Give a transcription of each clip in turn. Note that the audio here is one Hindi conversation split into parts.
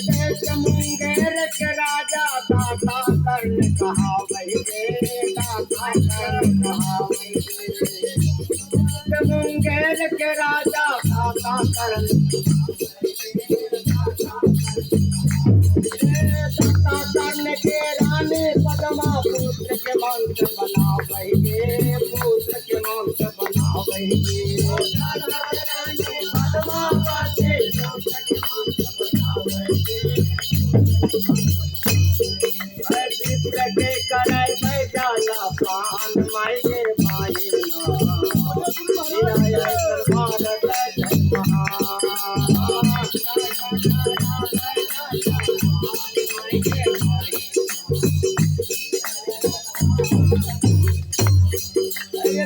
जय मुंगेर के राजा दाता कर्ण कहा वही दाता कर्ण कहा मुंगेर के राजा दाता कर्ण दाता कर्ण के रानी पद्मा पुत्र के वंश बना वही पुत्र के वंश बना वही पद्मा के कराई भाई जाला पान माई गे माई भारत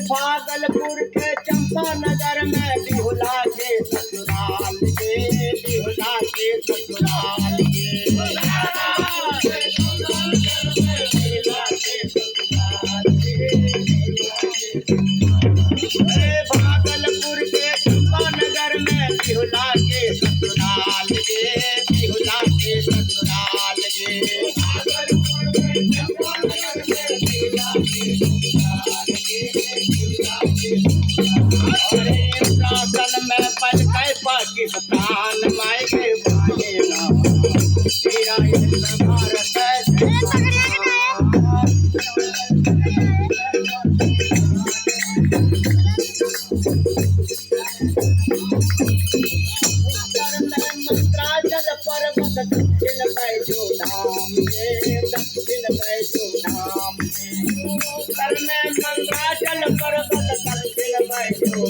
भागलपुर के चंपा नगर में बिहुला के ससुराल के बिहुला के ससुराल के भागलपुर के चंपा नगर में बिहुला के ससुराल गे बिहुला के ससुराल गे शासन में पल कै पाकिस्तान माई के भारत मंत्राचल पर्वत दक्षिण बैठो धाम दक्षिण बैठो धाम उत्तर में मंत्राचल पर्वत दक्षिण बैठो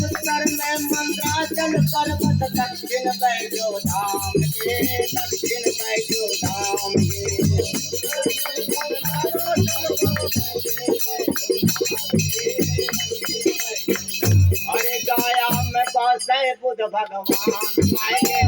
उत्तर में मंत्राचल पर्वत दक्षिण बैठो धाम के दक्षिण बैठो धाम अरे गाया में बसे बुद्ध भगवान माए